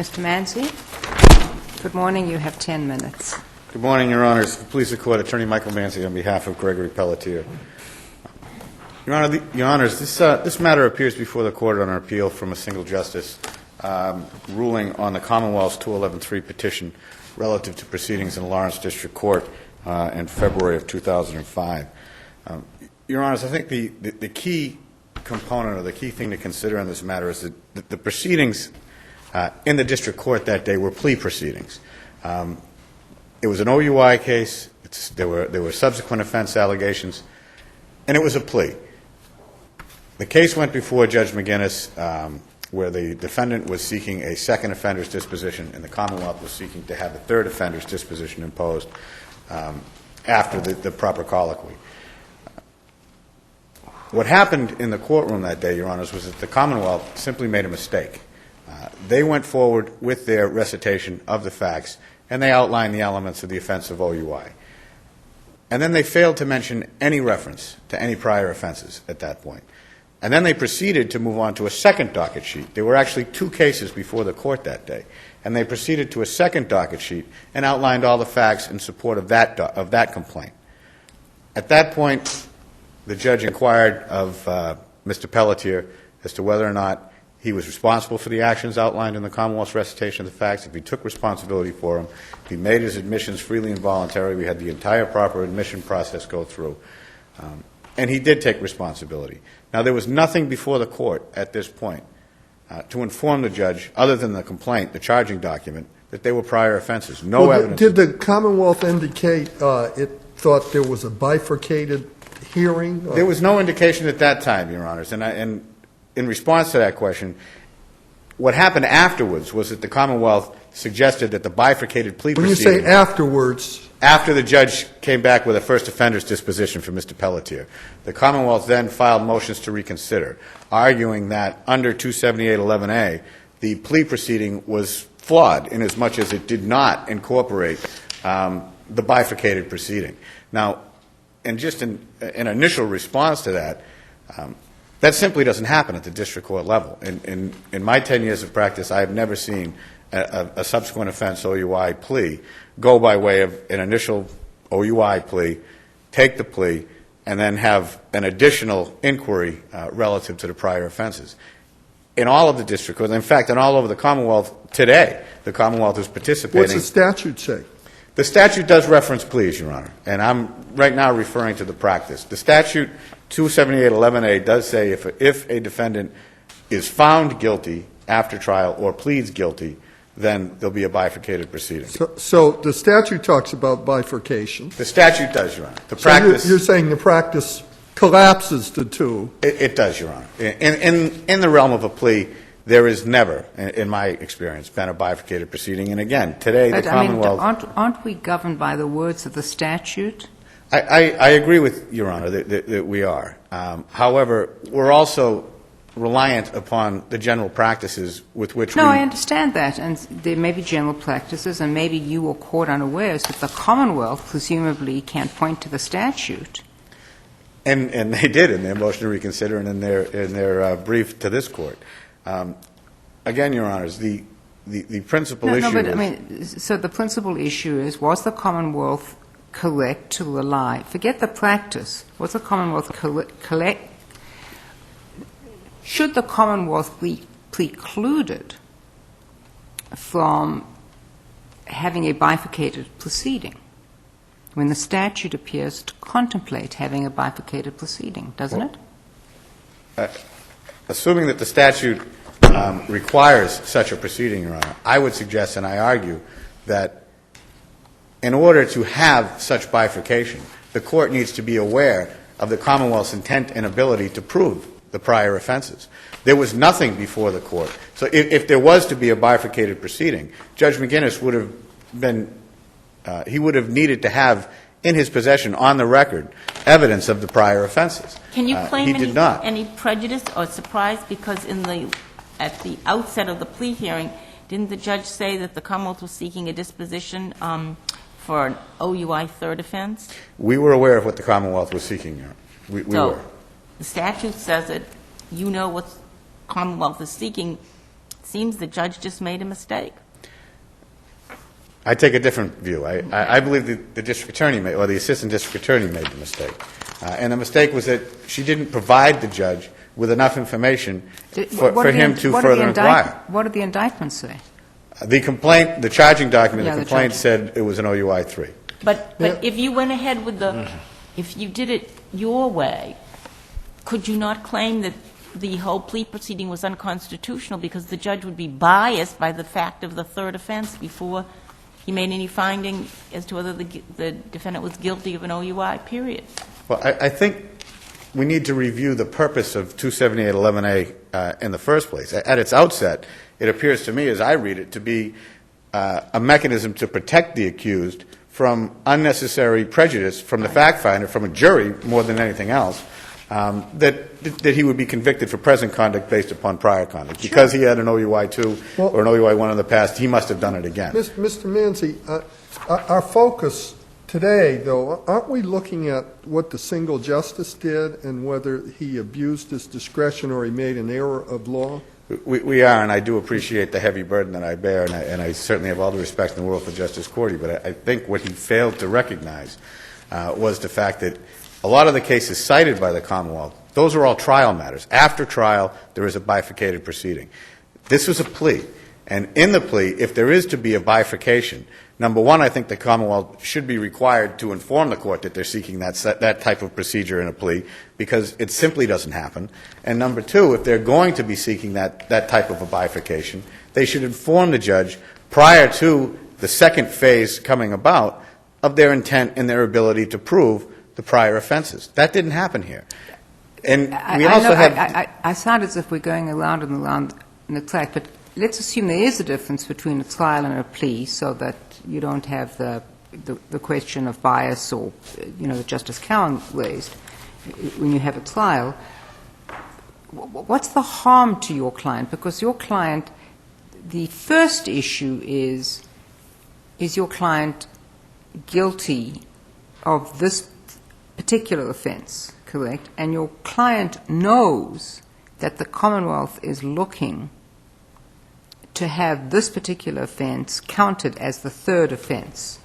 Mr. Manzi, good morning. You have 10 minutes. Good morning, Your Honors. Please the Court, Attorney Michael Manzi on behalf of Gregory Pelletier. Your Honors, this matter appears before the Court on an appeal from a single justice ruling on the Commonwealth's 211-3 petition relative to proceedings in Lawrence District Court in February of 2005. Your Honors, I think the key component or the key thing to consider in this matter is that the proceedings in the district court that day were plea proceedings. It was an OUI case. There were subsequent offense allegations, and it was a plea. The case went before Judge McGinnis, where the defendant was seeking a second offender's disposition, and the Commonwealth was seeking to have a third offender's disposition imposed after the proper colloquy. What happened in the courtroom that day, Your Honors, was that the Commonwealth simply made a mistake. They went forward with their recitation of the facts, and they outlined the elements of the offense of OUI. And then they failed to mention any reference to any prior offenses at that point. And then they proceeded to move on to a second docket sheet. There were actually two cases before the court that day. And they proceeded to a second docket sheet and outlined all the facts in support of that complaint. At that point, the judge inquired of Mr. Pelletier as to whether or not he was responsible for the actions outlined in the Commonwealth's recitation of the facts, if he took responsibility for them, if he made his admissions freely and voluntarily. We had the entire proper admission process go through. And he did take responsibility. Now, there was nothing before the court at this point to inform the judge, other than the complaint, the charging document, that they were prior offenses. No evidence. Did the Commonwealth indicate it thought there was a bifurcated hearing? There was no indication at that time, Your Honors. And in response to that question, what happened afterwards was that the Commonwealth suggested that the bifurcated plea proceeding... When you say afterwards... After the judge came back with a first offender's disposition for Mr. Pelletier, the Commonwealth then filed motions to reconsider, arguing that under 278.11a, the plea proceeding was flawed inasmuch as it did not incorporate the bifurcated proceeding. Now, and just an initial response to that, that simply doesn't happen at the district court level. In my 10 years of practice, I have never seen a subsequent offense OUI plea go by way of an initial OUI plea, take the plea, and then have an additional inquiry relative to the prior offenses. In all of the district courts, in fact, in all over the Commonwealth today, the Commonwealth is participating. What's the statute say? The statute does reference pleas, Your Honor, and I'm right now referring to the practice. The statute 278.11a does say if a defendant is found guilty after trial or pleads guilty, then there'll be a bifurcated proceeding. So the statute talks about bifurcation. The statute does, Your Honor. The so practice. You're saying the practice collapses the two. It does, Your Honor. In the realm of a plea, there is never, in my experience, been a bifurcated proceeding. And again, today the Commonwealth. Aren't we governed by the words of the statute? I agree with Your Honor that we are. However, we're also reliant upon the general practices with which No, I understand that, and there may be general practices, and maybe you were caught unawares that the Commonwealth presumably can't point to the statute. And they did in their motion to reconsider and in their brief to this court. Again, Your Honors, the principal issue No, but is, I mean, so the principal issue is, was the Commonwealth correct to rely? Forget the practice. Was the Commonwealth correct? Should the Commonwealth be precluded from having a bifurcated proceeding when the statute appears to contemplate having a bifurcated proceeding, doesn't it? Assuming that the statute requires such a proceeding, Your Honor, I would suggest and I argue that in order to have such bifurcation, the court needs to be aware of the Commonwealth's intent and ability to prove the prior offenses. There was nothing before the court. So if there was to be a bifurcated proceeding, Judge McGinnis would have been he would have needed to have in his possession on the record evidence of the prior offenses. Can you claim any prejudice or surprise because at the outset of the plea hearing, didn't the judge say that the Commonwealth was seeking a disposition for an OUI third offense? We were aware of what the Commonwealth was seeking, Your Honor. We were. The statute says that you know what Commonwealth is seeking, seems the judge just made a mistake. I take a different view. I believe the district attorney made, or the assistant district attorney made the mistake. And the mistake was that she didn't provide the judge with enough information for him to further inquire. What did the indictment say? The complaint, the charging document, Yeah, the the complaint charging. said it was an OUI 3. But if you went ahead with if you did it your way, could you not claim that the whole plea proceeding was unconstitutional because the judge would be biased by the fact of the third offense before he made any finding as to whether the defendant was guilty of an OUI, period? Well, I think we need to review the purpose of 27811A in the first place. At its outset, it appears to me, as I read it, to be a mechanism to protect the accused from unnecessary prejudice from the fact finder, from a jury more than anything else, that he would be convicted for present conduct based upon prior conduct. Sure. Because he had an OUI 2 or an OUI 1 in the past, he must have done it again. Mr. Manzi, our focus today, though, aren't we looking at what the single justice did and whether he abused his discretion or he made an error of law? We are, and I do appreciate the heavy burden that I bear, and I certainly have all the respect in the world for Justice Cordy, but I think what he failed to recognize was the fact that a lot of the cases cited by the Commonwealth, those are all trial matters. After trial, there is a bifurcated proceeding. This was a plea, and in the plea, if there is to be a bifurcation, number one, I think the Commonwealth should be required to inform the court that they're seeking that type of procedure in a plea, because it simply doesn't happen. And number two, if they're going to be seeking that type of a bifurcation, they should inform the judge prior to the second phase coming about of their intent and their ability to prove the prior offenses. That didn't happen here. And we also have... I sound as if we're going around and around in the track, but let's assume there is a difference between a trial and a plea so that you don't have the question of bias or, that Justice Cowan raised when you have a trial. What's the harm to your client? Because your client, the first issue is your client guilty of this particular offense, correct? And your client knows that the Commonwealth is looking to have this particular offense counted as the third offense.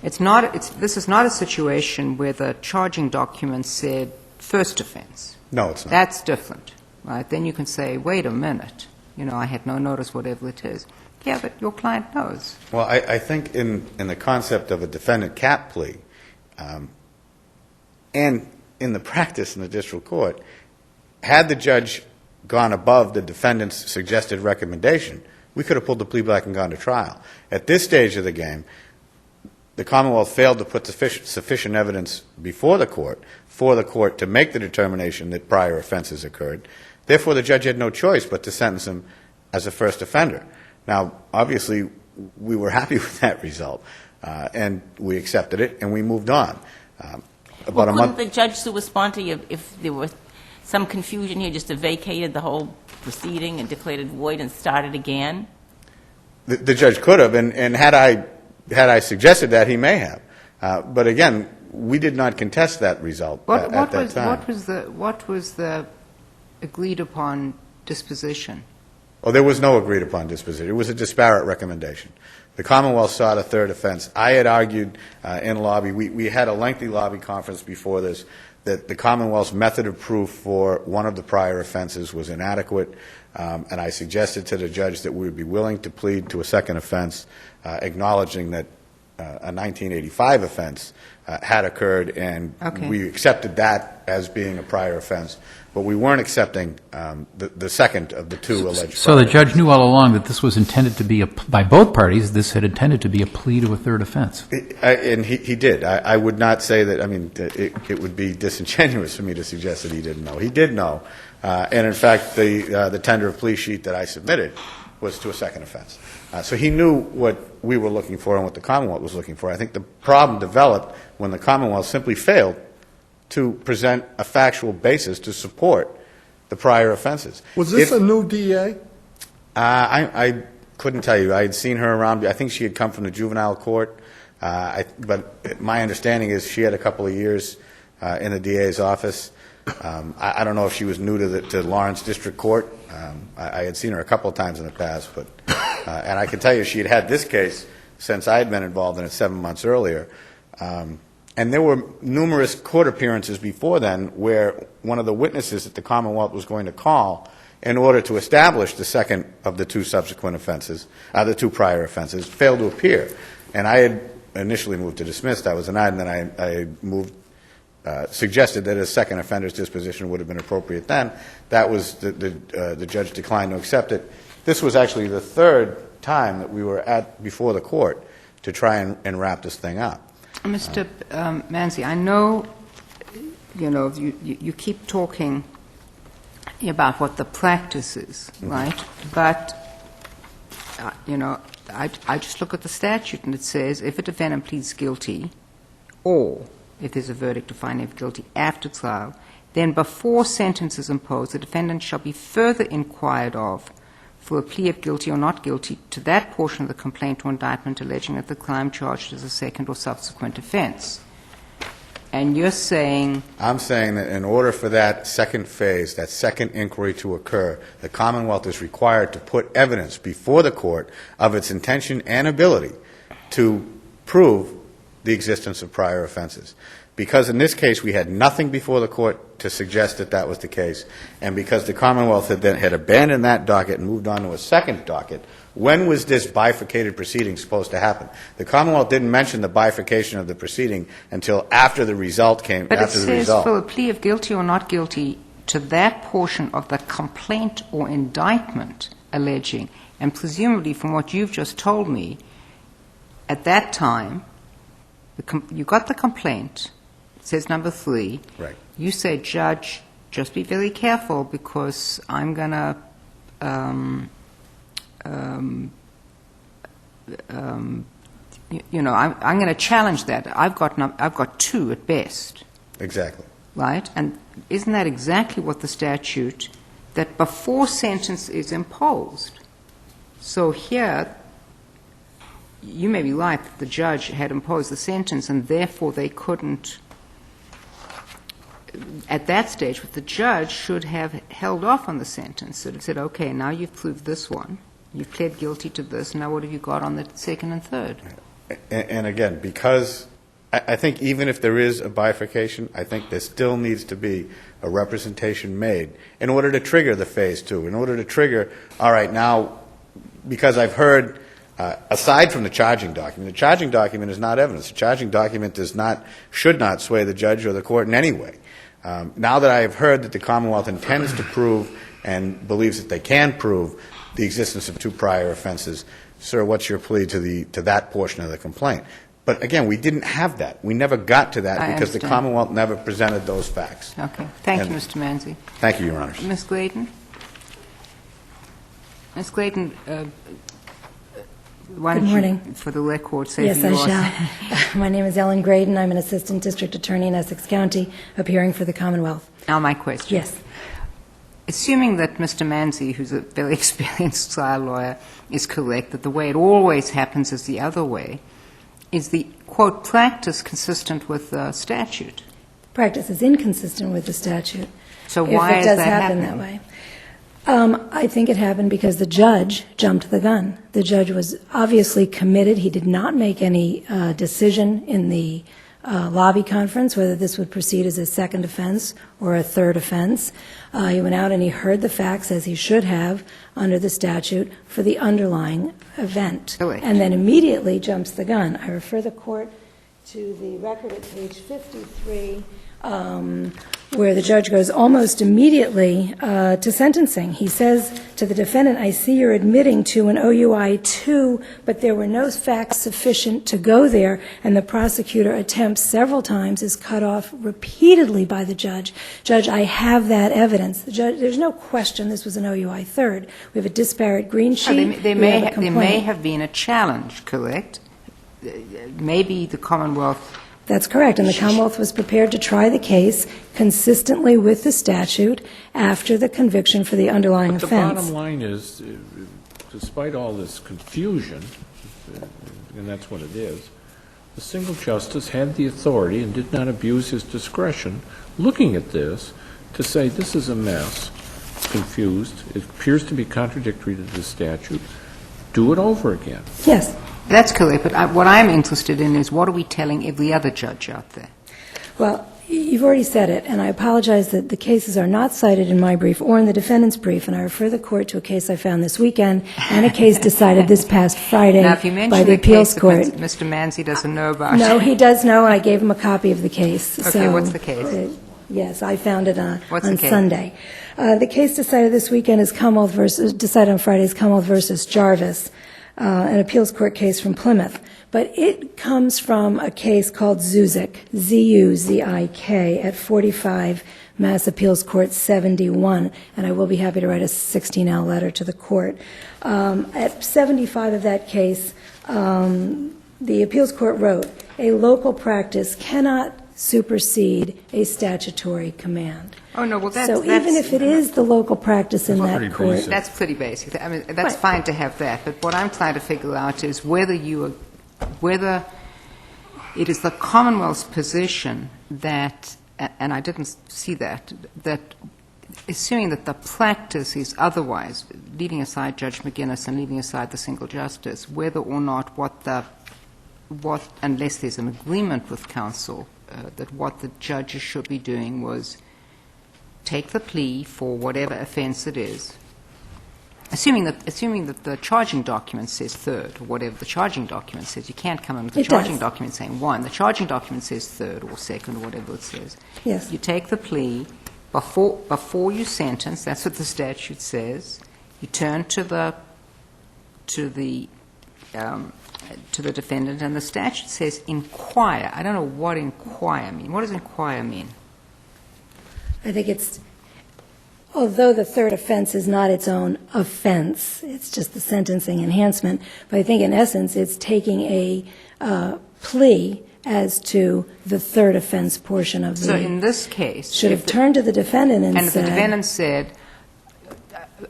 This is not a situation where the charging document said first offense. No, it's not. That's different, right? Then you can say, wait a minute, I had no notice, whatever it is. Yeah, but your client knows. Well, I think in the concept of a defendant cap plea, and in the practice in the district court, had the judge gone above the defendant's suggested recommendation, we could have pulled the plea back and gone to trial. At this stage of the game, the Commonwealth failed to put sufficient evidence before the court for the court to make the determination that prior offenses occurred. Therefore, the judge had no choice but to sentence him as a first offender. Now, obviously, we were happy with that result, and we accepted it, and we moved on. About a month. Couldn't the judge sua sponte, if there was some confusion here, just have vacated the whole proceeding and declared it void and started again? The judge could have, and had I suggested that, he may have. But again, we did not contest that result at that time. What was the agreed upon disposition? Oh, there was no agreed upon disposition. It was a disparate recommendation. The Commonwealth sought a third offense. I had argued in lobby, we had a lengthy lobby conference before this, that the Commonwealth's method of proof for one of the prior offenses was inadequate, and I suggested to the judge that we would be willing to plead to a second offense, acknowledging that a 1985 offense had occurred, and we accepted that as being a prior offense. But we weren't accepting the second of the two alleged. So the judge knew all along that this was intended to be, by both parties, this had intended to be a plea to a third offense. And he did. I would not say that, it would be disingenuous for me to suggest that he didn't know. He did know. And in fact, the tender of plea sheet that I submitted was to a second offense. So he knew what we were looking for and what the Commonwealth was looking for. I think the problem developed when the Commonwealth simply failed to present a factual basis to support the prior offenses. Was this a new DA? I couldn't tell you. I had seen her around. I think she had come from the juvenile court. But my understanding is she had a couple of years in the DA's office. I don't know if she was new to Lawrence District Court. I had seen her a couple of times in the past, but and I can tell you she had this case since I had been involved in it 7 months earlier. And there were numerous court appearances before then where one of the witnesses that the Commonwealth was going to call in order to establish the second of the two subsequent offenses, the two prior offenses, failed to appear. And I had initially moved to dismiss. That was denied, and then I moved, suggested that a second offender's disposition would have been appropriate then. That was, the judge declined to accept it. This was actually the third time that we were before the court to try and wrap this thing up. Mr. Manzi, I know, you keep talking about what the practice is, right? But, I just look at the statute and it says if a defendant pleads guilty or if there's a verdict to find him guilty after trial, then before sentence is imposed, the defendant shall be further inquired of for a plea of guilty or not guilty to that portion of the complaint or indictment alleging that the crime charged is a second or subsequent offense. And you're saying... I'm saying that in order for that second phase, that second inquiry to occur, the Commonwealth is required to put evidence before the court of its intention and ability to prove the existence of prior offenses. Because in this case we had nothing before the court to suggest that that was the case, and because the Commonwealth had abandoned that docket and moved on to a second docket, when was this bifurcated proceeding supposed to happen? The Commonwealth didn't mention the bifurcation of the proceeding until after the result came. But it says for a plea of guilty or not guilty to that portion of the complaint or indictment alleging, and presumably from what you've just told me, at that time, you got the complaint. It says number 3. Right. You say, Judge, just be very careful because I'm going to I'm going to challenge that. I've got 2 at best. Exactly. Right? And isn't that exactly what the statute, that before sentence is imposed? So here, you may be right that the judge had imposed the sentence and therefore they couldn't, at that stage, but the judge should have held off on the sentence. So it said, okay, now you've proved this one. You've pled guilty to this. Now what have you got on the second and third? And again, because I think even if there is a bifurcation, I think there still needs to be a representation made in order to trigger the phase 2, in order to trigger, all right, now, because I've heard, aside from the charging document is not evidence. The charging document should not sway the judge or the court in any way. Now that I have heard that the Commonwealth intends to prove and believes that they can prove the existence of 2 prior offenses, sir, what's your plea to that portion of the complaint? But again, we didn't have that. We never got to that because the Commonwealth never presented those facts. Okay. Thank you, Mr. Manzi. Thank you, Your Honors. Ms. Gladen? Ms. Gladen, why don't you, for the record, say Yes, who you are? I shall. My name is Ellen Graydon. I'm an assistant district attorney in Essex County, appearing for the Commonwealth. Now my question. Yes. Assuming that Mr. Manzi, who's a very experienced trial lawyer, is correct, that the way it always happens is the other way, is the, quote, practice consistent with the statute? Practice is inconsistent with the statute. So why is that happening? If it does happen that way. I think it happened because the judge jumped the gun. The judge was obviously committed. He did not make any decision in the lobby conference whether this would proceed as a second offense or a third offense. He went out and he heard the facts, as he should have, under the statute for the underlying event. And then immediately jumps the gun. I refer the court to the record at page 53, where the judge goes almost immediately to sentencing. He says to the defendant, I see you're admitting to an OUI 2, but there were no facts sufficient to go there, and the prosecutor attempts several times, is cut off repeatedly by the judge. Judge, I have that evidence. The judge, there's no question this was an OUI 3rd. We have a disparate green sheet. There may have been a challenge, correct? Maybe the Commonwealth... That's correct, and the Commonwealth was prepared to try the case consistently with the statute after the conviction for the underlying offense. The bottom line is, despite all this confusion, and that's what it is, the single justice had the authority and did not abuse his discretion looking at this to say this is a mess, confused, it appears to be contradictory to the statute, do it over again. Yes. That's correct, but what I'm interested in is what are we telling every other judge out there? Well, you've already said it, and I apologize that the cases are not cited in my brief or in the defendant's brief, and I refer the court to a case I found this weekend and a case decided this past Friday Now, if you by mention the a appeals case court. that Mr. Manzi doesn't know about. No, he does know, and I gave him a copy of the case. Okay, So, what's the case? Yes, I found it on What's the case? Sunday. The case decided this weekend is decided on Friday is Commonwealth versus Jarvis, an appeals court case from Plymouth. But it comes from a case called Zuzik, Z-U-Z-I-K, at 45 Mass Appeals Court 71, and I will be happy to write a 16L letter to the court. At 75 of that case, the appeals court wrote, a local practice cannot supersede a statutory command. Oh, no, well, So even if it is the local practice in that pretty court. basic. That's pretty basic. I mean, that's Right. fine to have that, but what I'm trying to figure out is whether it is the Commonwealth's position that, and I didn't see that assuming that the practice is otherwise, leaving aside Judge McGuinness and leaving aside the single justice, whether or not unless there's an agreement with counsel, that what the judges should be doing was take the plea for whatever offense it is, assuming that the charging document says third, or whatever the charging document says. You can't come in with the It charging does. document saying one. The charging document says third or second or whatever it says. Yes. You take the plea before you sentence. That's what the statute says. You turn to the defendant, and the statute says inquire. I don't know what inquire means. What does inquire mean? I think it's, although the third offense is not its own offense, it's just the sentencing enhancement, but I think in essence it's taking a plea as to the third offense portion of the. So in this case, should have turned to the defendant and and if the said. defendant said,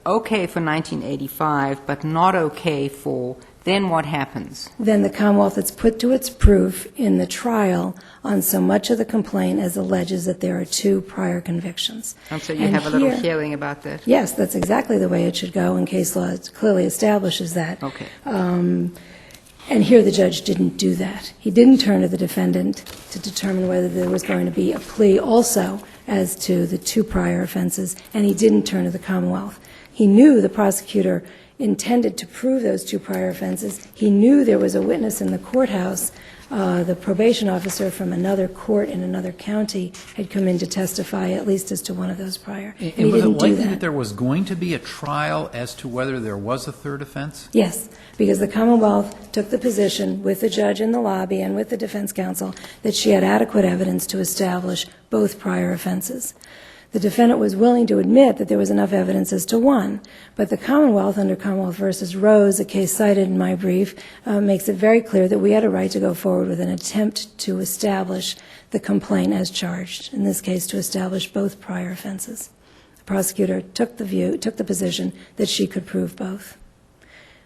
okay for 1985, but not okay for, then what happens? Then the Commonwealth has put to its proof in the trial on so much of the complaint as alleges that there are 2 prior convictions. And so you And have a little here- hearing about that? Yes, that's exactly the way it should go, and case law clearly establishes that. Okay. And here the judge didn't do that. He didn't turn to the defendant to determine whether there was going to be a plea also as to the 2 prior offenses, and he didn't turn to the Commonwealth. He knew the prosecutor intended to prove those 2 prior offenses. He knew there was a witness in the courthouse. The probation officer from another court in another county had come in to testify at least as to one of those prior. And he was it didn't do likely that. that there was going to be a trial as to whether there was a third offense? Yes, because the Commonwealth took the position with the judge in the lobby and with the defense counsel that she had adequate evidence to establish both prior offenses. The defendant was willing to admit that there was enough evidence as to one, but the Commonwealth, under Commonwealth v. Rose, a case cited in my brief, makes it very clear that we had a right to go forward with an attempt to establish the complaint as charged, in this case to establish both prior offenses. The prosecutor took the position that she could prove both.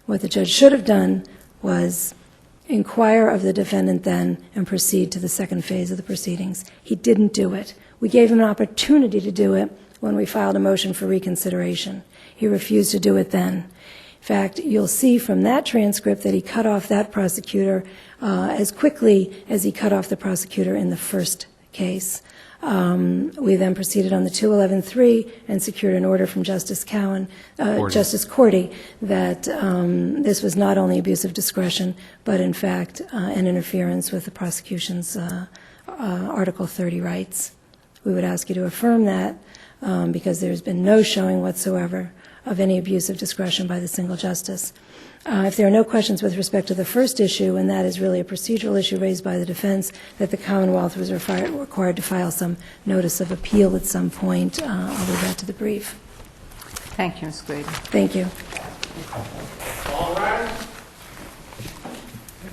What the judge should have done was inquire of the defendant then and proceed to the second phase of the proceedings. He didn't do it. We gave him an opportunity to do it when we filed a motion for reconsideration. He refused to do it then. In fact, you'll see from that transcript that he cut off that prosecutor as quickly as he cut off the prosecutor in the first case. We then proceeded on the 211-3 and secured an order from Justice Cordy that this was not only abuse of discretion, but in fact an interference with the prosecution's Article 30 rights. We would ask you to affirm that because there's been no showing whatsoever of any abuse of discretion by the single justice. If there are no questions with respect to the first issue, and that is really a procedural issue raised by the defense, that the Commonwealth was required to file some notice of appeal at some point, I'll leave that to the brief. Thank you, Ms. Glady. Thank you. All right.